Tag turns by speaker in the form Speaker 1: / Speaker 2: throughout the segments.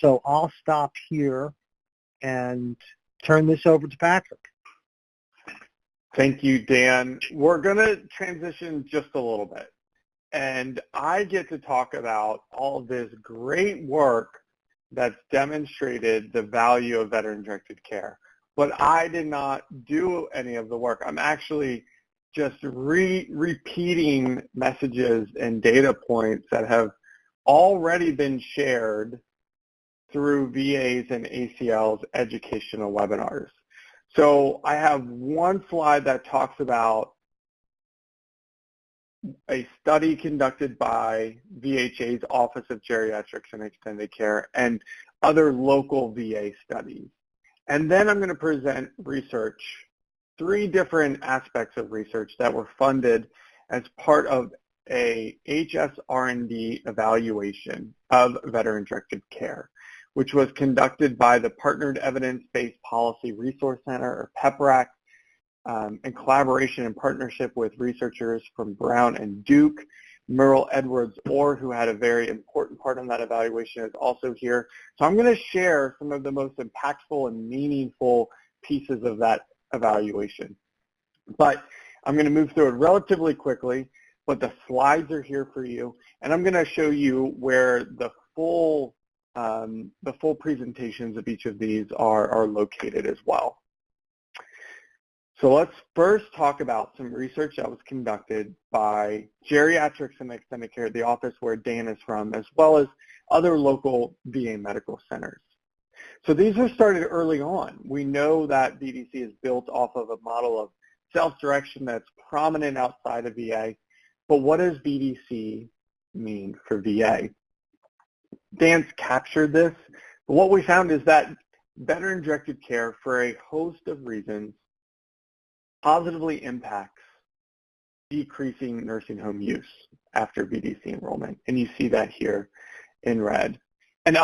Speaker 1: So I'll stop here and turn this over to Patrick.
Speaker 2: Thank you, Dan. We're going to transition just a little bit. And I get to talk about all of this great work that's demonstrated the value of veteran-directed care. But I did not do any of the work. I'm actually just repeating messages and data points that have already been shared through VA's and ACL's educational webinars. So I have one slide that talks about a study conducted by VHA's Office of Geriatrics and Extended Care and other local VA studies. And then I'm going to present research, 3 different aspects of research that were funded as part of a HSR&D evaluation of veteran-directed care, which was conducted by the Partnered Evidence-Based Policy Resource Center, or PEPRAC, in collaboration and partnership with researchers from Brown and Duke. Merle Edwards-Orr, who had a very important part in that evaluation, is also here. So I'm going to share some of the most impactful and meaningful pieces of that evaluation. But I'm going to move through it relatively quickly, but the slides are here for you. And I'm going to show you where the full presentations of each of these are located as well. So let's first talk about some research that was conducted by Geriatrics and Extended Care, the office where Dan is from, as well as other local VA medical centers. So these were started early on. We know that VDC is built off of a model of self-direction that's prominent outside of VA, but what does VDC mean for VA? Dan's captured this, but what we found is that veteran-directed care, for a host of reasons, positively impacts decreasing nursing home use after VDC enrollment, and you see that here in red. And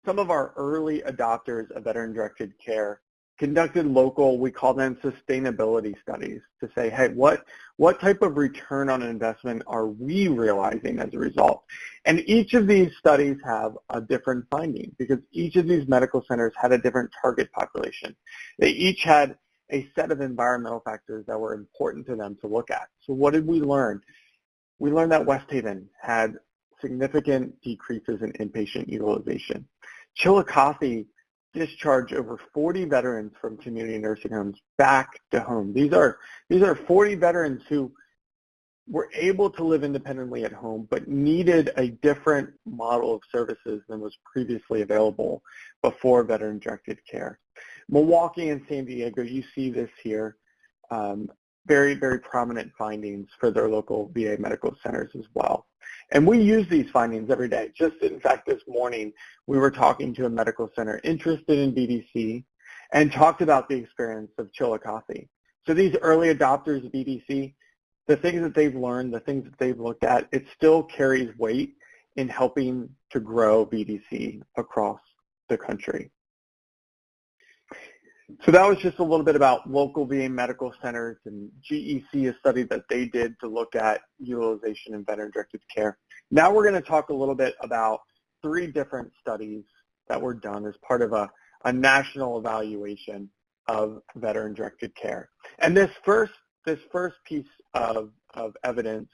Speaker 2: some of our early adopters of veteran-directed care conducted local, we call them sustainability studies, to say, hey, what type of return on investment are we realizing as a result? And each of these studies have a different finding because each of these medical centers had a different target population. They each had a set of environmental factors that were important to them to look at. So what did we learn? We learned that West Haven had significant decreases in inpatient utilization. Chillicothe discharged over 40 veterans from community nursing homes back to home. These are 40 veterans who were able to live independently at home but needed a different model of services than was previously available before veteran-directed care. Milwaukee and San Diego, you see this here, very, very prominent findings for their local VA medical centers as well. And we use these findings every day. Just in fact, this morning, we were talking to a medical center interested in VDC and talked about the experience of Chillicothe. So these early adopters of VDC, the things that they've learned, the things that they've looked at, it still carries weight in helping to grow VDC across the country. So that was just a little bit about local VA medical centers and GEC, a study that they did to look at utilization in veteran-directed care. Now we're going to talk a little bit about 3 different studies that were done as part of a national evaluation of veteran-directed care. And this first piece of evidence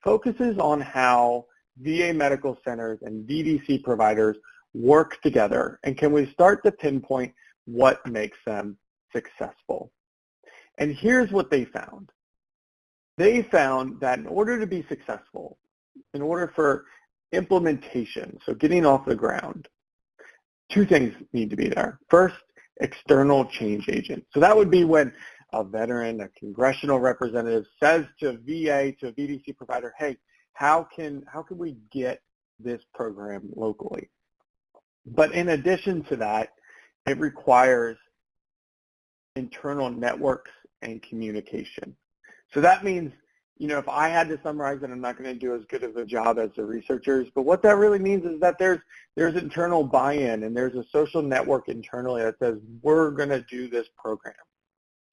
Speaker 2: focuses on how VA medical centers and VDC providers work together, and can we start to pinpoint what makes them successful. And here's what they found. They found that in order to be successful, in order for implementation, so getting off the ground, 2 things need to be there. First, external change agent. So that would be when a veteran, a congressional representative says to a VA, to a VDC provider, hey, how can we get this program locally? But in addition to that, it requires internal networks and communication. So that means, if I had to summarize it, I'm not going to do as good of a job as the researchers, but what that really means is that there's internal buy-in and there's a social network internally that says, we're going to do this program.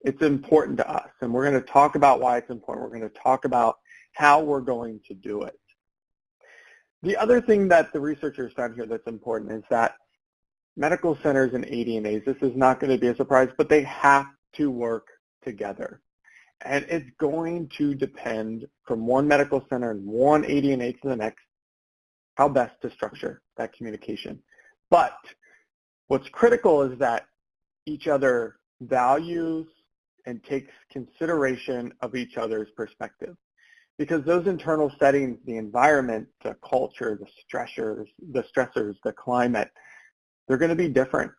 Speaker 2: It's important to us, and we're going to talk about why it's important. We're going to talk about how we're going to do it. The other thing that the researchers found here that's important is that medical centers and AD&As, this is not going to be a surprise, but they have to work together. And it's going to depend from one medical center and one AD&A to the next how best to structure that communication. But what's critical is that each other values and takes consideration of each other's perspective. Because those internal settings, the environment, the culture, the stressors, the climate, they're going to be different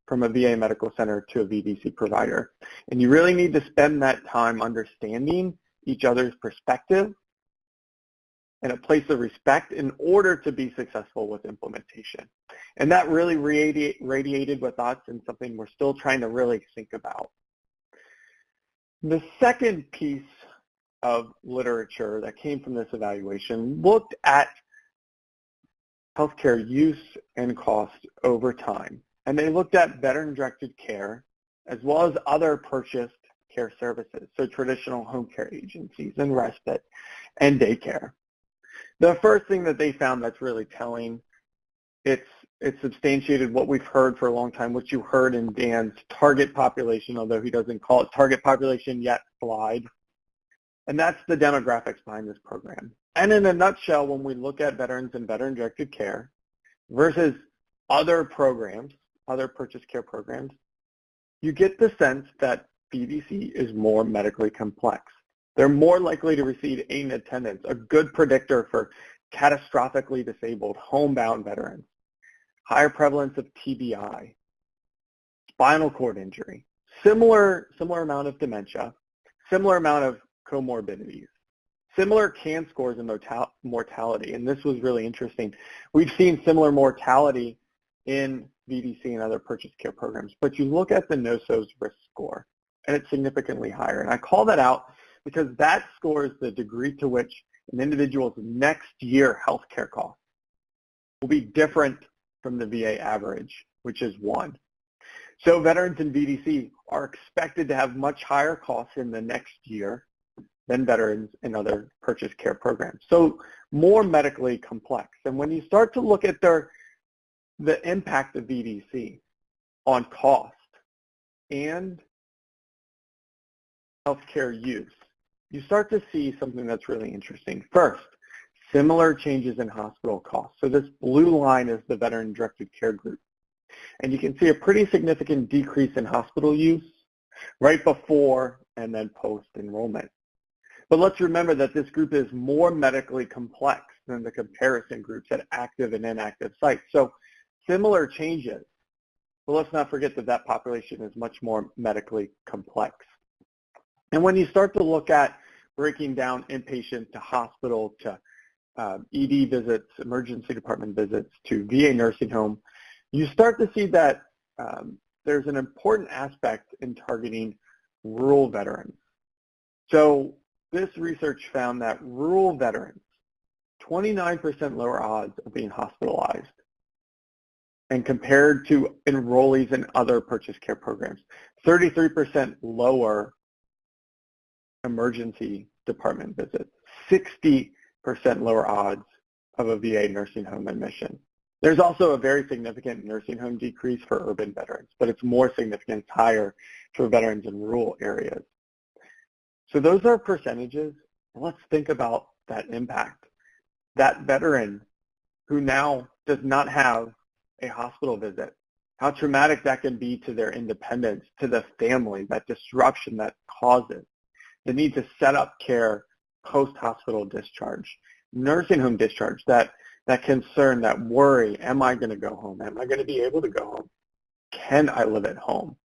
Speaker 2: from a VA medical center to a VDC provider. And you really need to spend that time understanding each other's perspective and a place of respect in order to be successful with implementation. And that really radiated with us and something we're still trying to really think about. The second piece of literature that came from this evaluation looked at healthcare use and cost over time. And they looked at veteran-directed care as well as other purchased care services, so traditional home care agencies and respite and daycare. The first thing that they found that's really telling, it's substantiated what we've heard for a long time, what you heard in Dan's target population, although he doesn't call it target population yet, slide. And that's the demographics behind this program. And in a nutshell, when we look at veterans and veteran-directed care versus other programs, other purchase care programs, you get the sense that VDC is more medically complex. They're more likely to receive aid attendance, a good predictor for catastrophically disabled, homebound veterans, higher prevalence of TBI, spinal cord injury, similar amount of dementia, similar amount of comorbidities, similar CAN scores and mortality, and this was really interesting. We've seen similar mortality in VDC and other purchase care programs, but you look at the NOSO's risk score, and it's significantly higher. And I call that out because that scores the degree to which an individual's next year healthcare costs will be different from the VA average, which is 1. So veterans in VDC are expected to have much higher costs in the next year than veterans in other purchase care programs. So more medically complex. And when you start to look at the impact of VDC on cost and healthcare use, you start to see something that's really interesting. First, similar changes in hospital costs. So this blue line is the veteran-directed care group. And you can see a pretty significant decrease in hospital use right before and then post-enrollment. But let's remember that this group is more medically complex than the comparison groups at active and inactive sites. So similar changes, but let's not forget that that population is much more medically complex. And when you start to look at breaking down inpatient to hospital to ED visits, emergency department visits to VA nursing home, you start to see that there's an important aspect in targeting rural veterans. So this research found that rural veterans, 29% lower odds of being hospitalized, and compared to enrollees in other purchase care programs, 33% lower emergency department visits, 60% lower odds of a VA nursing home admission. There's also a very significant nursing home decrease for urban veterans, but it's more significant, higher for veterans in rural areas. So those are percentages. Let's think about that impact. That veteran who now does not have a hospital visit, how traumatic that can be to their independence, to the family, that disruption that causes, the need to set up care post-hospital discharge, nursing home discharge, that concern, that worry, am I going to go home? Am I going to be able to go home? Can I live at home?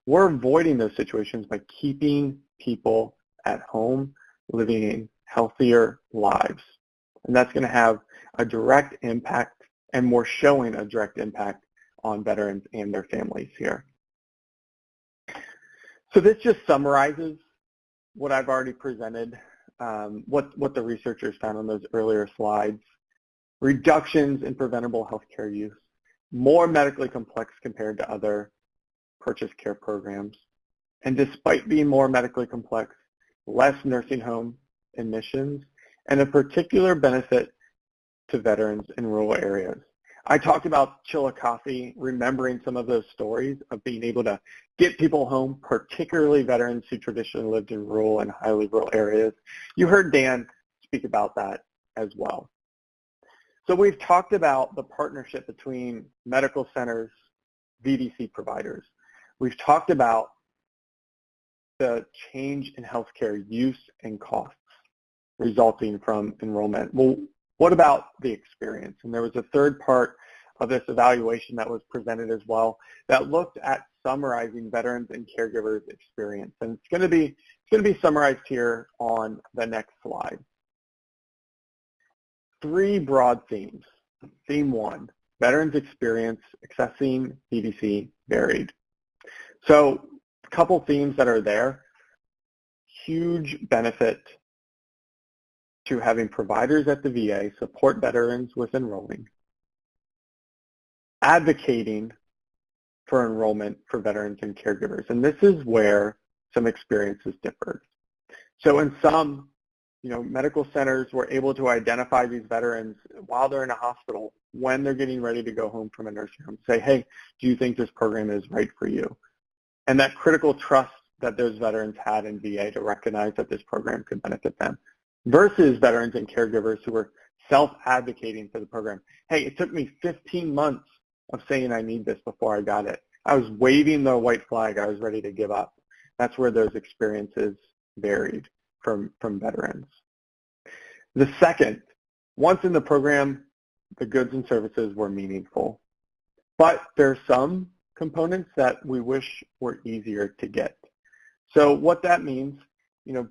Speaker 2: We're avoiding those situations by keeping people at home, living healthier lives. And that's going to have a direct impact, and we're showing a direct impact on veterans and their families here. So this just summarizes what I've already presented, what the researchers found on those earlier slides. Reductions in preventable healthcare use, more medically complex compared to other purchase care programs, and despite being more medically complex, less nursing home admissions, and a particular benefit to veterans in rural areas. I talked about Chillicothe, remembering some of those stories of being able to get people home, particularly veterans who traditionally lived in rural and highly rural areas. You heard Dan speak about that as well. So we've talked about the partnership between medical centers, VDC providers. We've talked about the change in healthcare use and costs resulting from enrollment. Well, what about the experience? And there was a third part of this evaluation that was presented as well that looked at summarizing veterans and caregivers' experience. And it's going to be summarized here on the next slide. 3 broad themes. Theme 1, veterans' experience accessing VDC varied. So a couple themes that are there. Huge benefit to having providers at the VA support veterans with enrolling, advocating for enrollment for veterans and caregivers. And this is where some experiences differed. So in some, medical centers were able to identify these veterans while they're in a hospital, when they're getting ready to go home from a nursing home, say, hey, do you think this program is right for you? And that critical trust that those veterans had in VA to recognize that this program could benefit them, versus veterans and caregivers who were self-advocating for the program. Hey, it took me 15 months of saying I need this before I got it. I was waving the white flag. I was ready to give up. That's where those experiences varied from veterans. The second, once in the program, the goods and services were meaningful. But there are some components that we wish were easier to get. So what that means,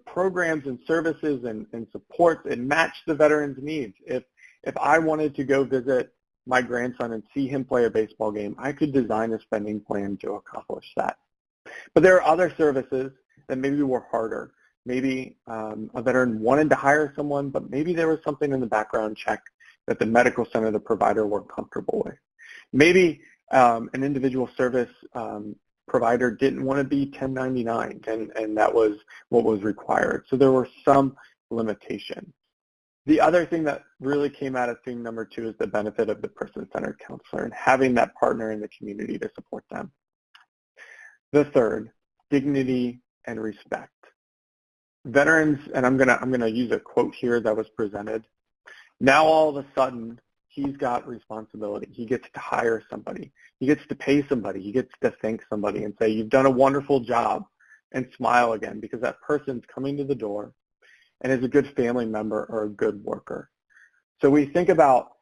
Speaker 2: programs and services and supports and match the veteran's needs. If I wanted to go visit my grandson and see him play a baseball game, I could design a spending plan to accomplish that. But there are other services that maybe were harder. Maybe a veteran wanted to hire someone, but maybe there was something in the background check that the medical center, the provider, weren't comfortable with. Maybe an individual service provider didn't want to be 1099, and that was what was required. So there were some limitations. The other thing that really came out of theme number 2 is the benefit of the person-centered counselor and having that partner in the community to support them. The third, dignity and respect. Veterans, and I'm gonna use a quote here that was presented. Now all of a sudden, he's got responsibility. He gets to hire somebody. He gets to pay somebody. He gets to thank somebody and say, you've done a wonderful job, and smile again, because that person's coming to the door and is a good family member or a good worker. So we think about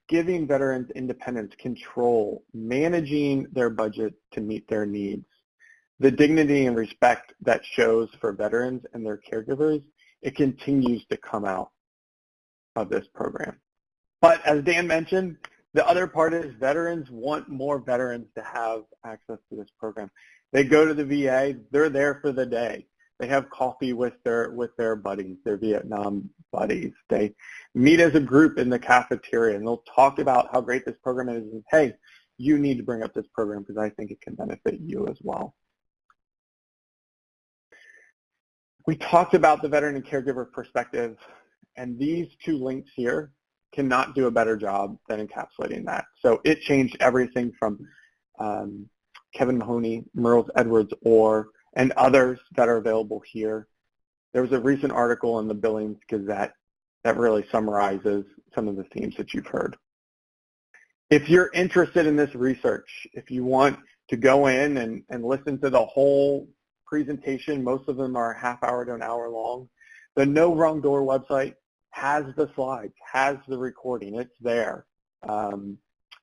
Speaker 2: giving veterans independence, control, managing their budget to meet their needs. The dignity and respect that shows for veterans and their caregivers, it continues to come out of this program. But as Dan mentioned, the other part is veterans want more veterans to have access to this program. They go to the VA, they're there for the day. They have coffee with their buddies, their Vietnam buddies. They meet as a group in the cafeteria, and they'll talk about how great this program is, and hey, you need to bring up this program because I think it can benefit you as well. We talked about the veteran and caregiver perspective, and these 2 links here cannot do a better job than encapsulating that. So it changed everything from Kevin Mahoney, Merles Edwards, and others that are available here. There was a recent article in the Billings Gazette that really summarizes some of the themes that you've heard. If you're interested in this research, if you want to go in and listen to the whole presentation, most of them are a half hour to an hour long, the No Wrong Door website has the slides, has the recording. It's there.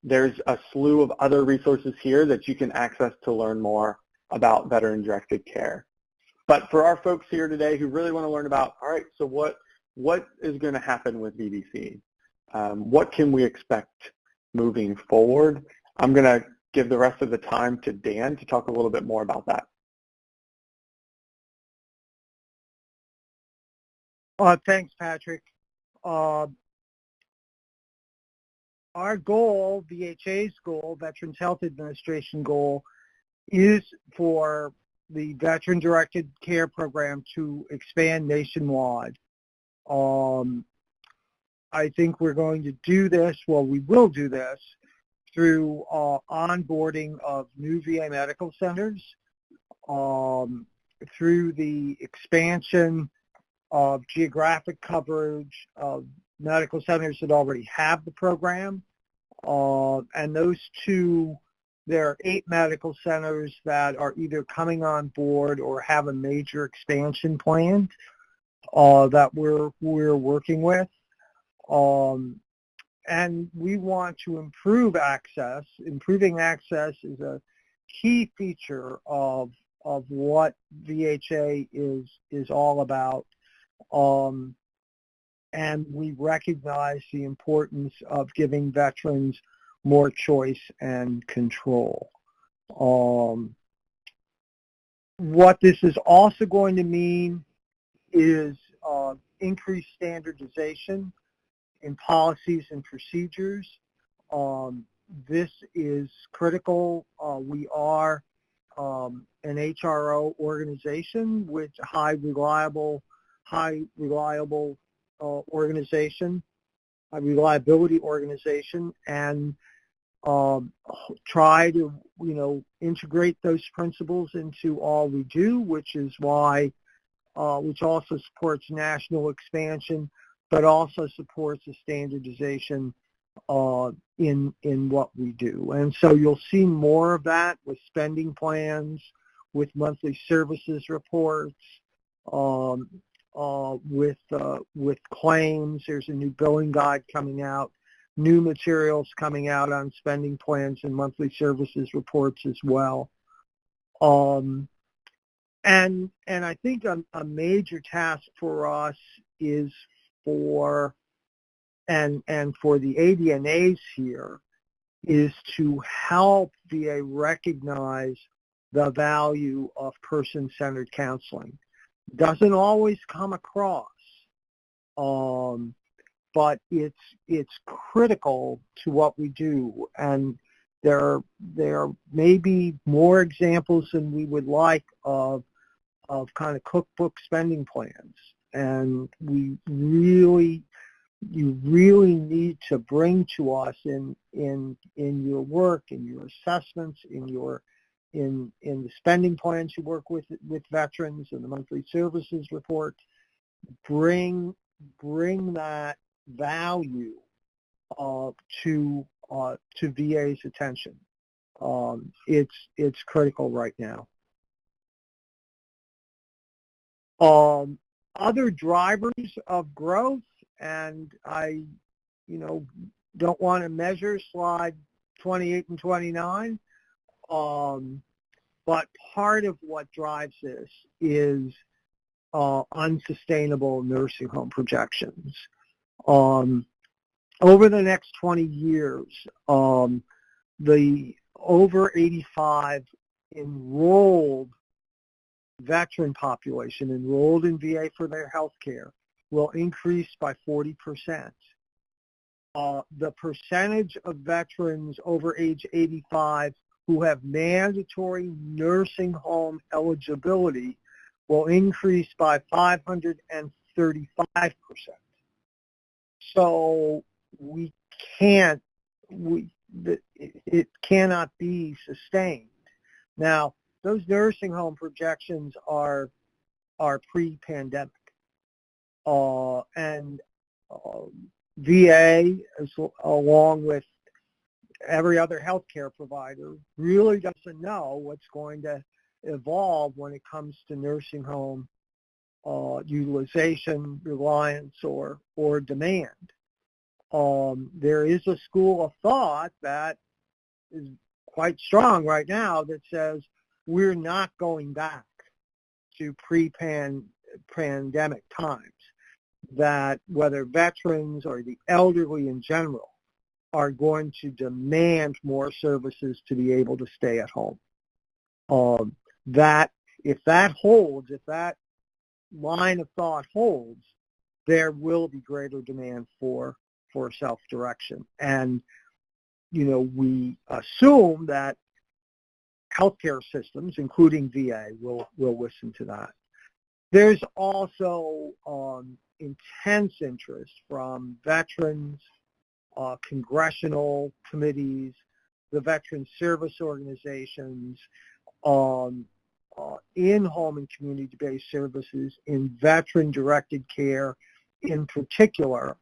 Speaker 2: There's a slew of other resources here that you can access to learn more about veteran-directed care. But for our folks here today who really want to learn about, all right, so what is going to happen with VDC? What can we expect moving forward? I'm going to give the rest of the time to Dan to talk a little bit more about that.
Speaker 1: Thanks, Patrick. Our goal, VHA's goal, Veterans Health Administration goal, is for the Veteran-Directed Care Program to expand nationwide. I think we're going to do this, well, we will do this through onboarding of new VA medical centers, through the expansion of geographic coverage of medical centers that already have the program. And those two, there are 8 medical centers that are either coming on board or have a major expansion plan that we're working with. And we want to improve access. Improving access is a key feature of what VHA is all about. And we recognize the importance of giving veterans more choice and control. What this is also going to mean is increased standardization in policies and procedures. This is critical. We are an HRO organization with high reliability organization, and try to integrate those principles into all we do, which is why which also supports national expansion, but also supports the standardization in what we do. And so you'll see more of that with spending plans, with monthly services reports, with claims. There's a new billing guide coming out, new materials coming out on spending plans and monthly services reports as well. And I think a major task for us is for the ADNAs here is to help VA recognize the value of person-centered counseling. Doesn't always come across, but it's critical to what we do, and there may be more examples than we would like of kind of cookbook spending plans, and you really need to bring to us in your work, in your assessments, in the spending plans you work with veterans and the monthly services report. Bring that value to VA's attention. It's critical right now. Other drivers of growth, and I don't want to measure slide 28 and 29, but part of what drives this is unsustainable nursing home projections. Over the next 20 years, the over 85 enrolled veteran population enrolled in VA for their health care will increase by 40%. The percentage of veterans over age 85 who have mandatory nursing home eligibility will increase by 535%. So it cannot be sustained. Now, those nursing home projections are pre-pandemic, and VA, along with every other healthcare provider, really doesn't know what's going to evolve when it comes to nursing home utilization, reliance, or demand. There is a school of thought that is quite strong right now that says we're not going back to pre-pandemic times, that whether veterans or the elderly in general are going to demand more services to be able to stay at home. That if that holds, if that line of thought holds, there will be greater demand for self-direction. And, we assume that healthcare systems, including VA, will listen to that. There's also intense interest from veterans, congressional committees, the veteran service organizations, in home and community-based services, in veteran-directed care in particular.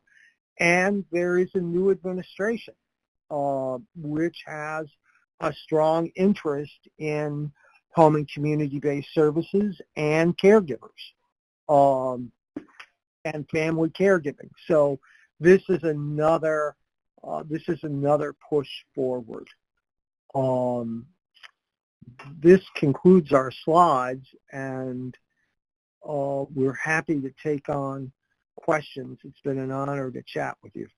Speaker 1: And there is a new administration which has a strong interest in home and community-based services and caregivers and family caregiving. So this is another push forward. This concludes our slides, and we're happy to take on questions. It's been an honor to chat with you.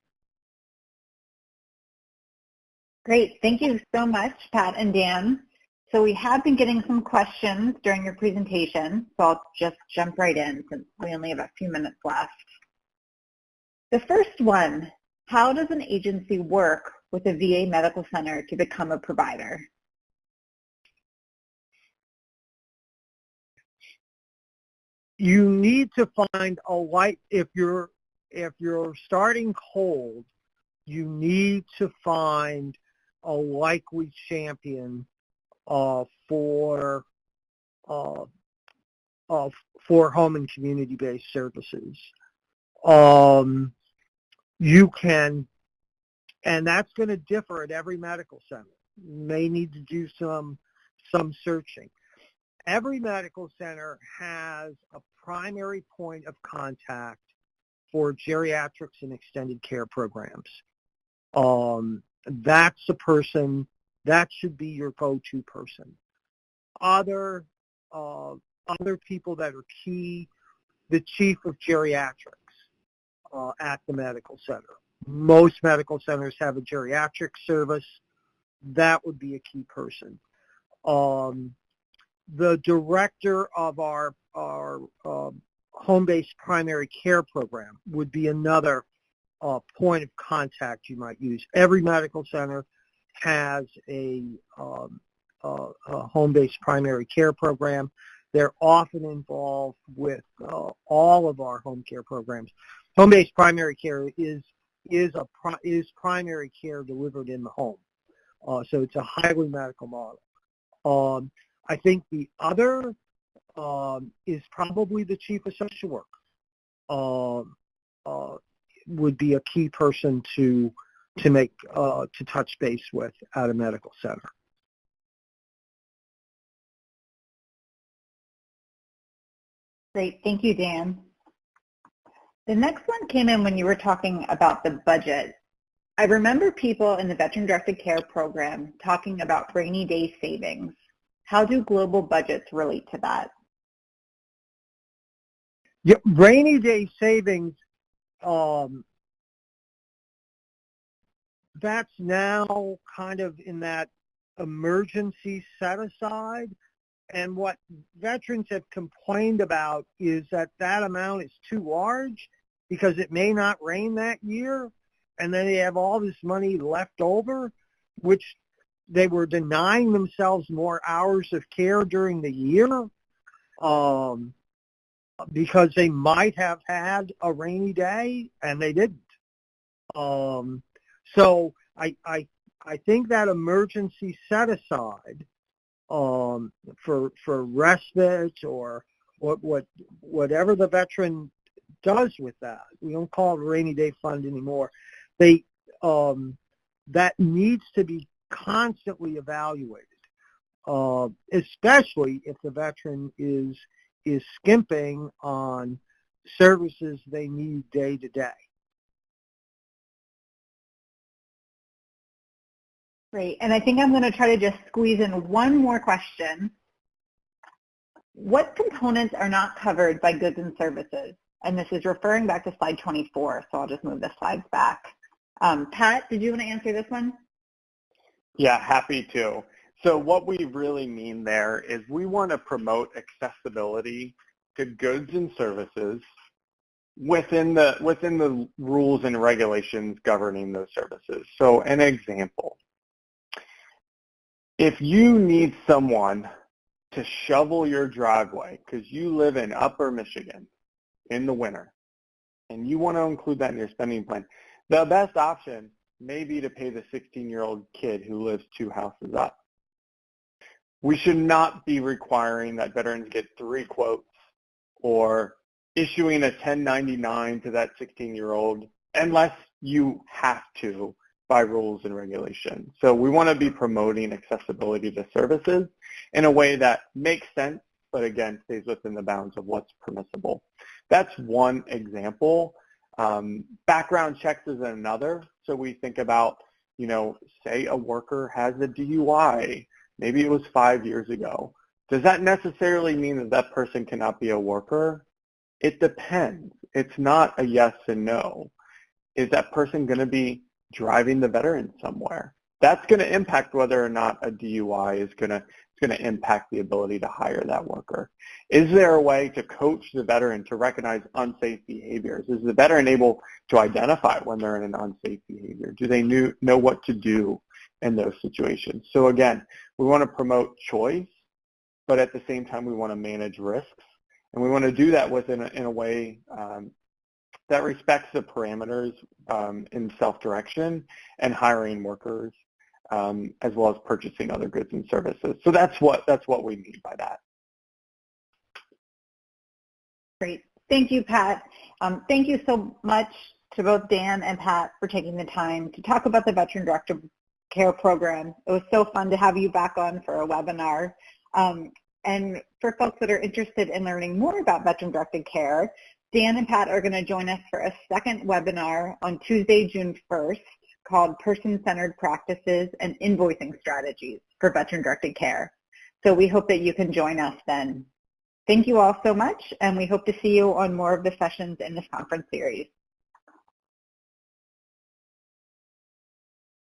Speaker 3: Great. Thank you so much, Pat and Dan. So we have been getting some questions during your presentation, so I'll just jump right in since we only have a few minutes left. The first one, how does an agency work with a VA medical center to become a provider?
Speaker 1: You need to find a light. If you're starting cold, you need to find a likely champion for home and community-based services. You can, and that's going to differ at every medical center. You may need to do some searching. Every medical center has a primary point of contact for geriatrics and extended care programs. That's the person, that should be your go-to person. Other people that are key, the chief of geriatrics at the medical center. Most medical centers have a geriatric service. That would be a key person. The director of our home-based primary care program would be another point of contact you might use. Every medical center has a home-based primary care program. They're often involved with all of our home care programs. Home-based primary care is primary care delivered in the home, so it's a highly medical model. I think the other is probably the chief of social work. Would be a key person to touch base with at a medical center.
Speaker 3: Great, thank you, Dan. The next one came in when you were talking about the budget. I remember people in the veteran-directed care program talking about rainy day savings. How do global budgets relate to that?
Speaker 1: Yeah, rainy day savings, that's now kind of in that emergency set aside. And what veterans have complained about is that that amount is too large because it may not rain that year, and then they have all this money left over, which they were denying themselves more hours of care during the year because they might have had a rainy day and they didn't. So I think that emergency set aside for respite or whatever the veteran does with that. We don't call it a rainy day fund anymore. That needs to be constantly evaluated, especially if the veteran is skimping on services they need day to day.
Speaker 3: Great, and I think I'm going to try to just squeeze in one more question. What components are not covered by goods and services? And this is referring back to slide 24, so I'll just move the slides back. Pat, did you want to answer this one?
Speaker 2: Yeah, happy to. So what we really mean there is we want to promote accessibility to goods and services within the rules and regulations governing those services. So an example, if you need someone to shovel your driveway because you live in Upper Michigan in the winter and you want to include that in your spending plan, the best option may be to pay the 16-year-old kid who lives 2 houses up. We should not be requiring that veterans get 3 quotes or issuing a 1099 to that 16-year-old unless you have to by rules and regulations. So we want to be promoting accessibility to services in a way that makes sense, but again, stays within the bounds of what's permissible. That's one example. Background checks is another. So we think about, say a worker has a DUI. Maybe it was 5 years ago. Does that necessarily mean that that person cannot be a worker? It depends. It's not a yes and no. Is that person going to be driving the veteran somewhere? That's going to impact whether or not a DUI is going to impact the ability to hire that worker. Is there a way to coach the veteran to recognize unsafe behaviors? Is the veteran able to identify when they're in an unsafe behavior? Do they know what to do in those situations? So again, we want to promote choice, but at the same time we want to manage risks. And we want to do that in a way that respects the parameters in self-direction and hiring workers, as well as purchasing other goods and services. So that's what we mean by that.
Speaker 3: Great. Thank you, Pat. Thank you so much to both Dan and Pat for taking the time to talk about the Veteran-Directed Care Program. It was so fun to have you back on for a webinar. And for folks that are interested in learning more about Veteran-Directed Care, Dan and Pat are going to join us for a second webinar on Tuesday, June 1st, called Person-Centered Practices and Invoicing Strategies for Veteran-Directed Care. So we hope that you can join us then. Thank you all so much, and we hope to see you on more of the sessions in this conference series.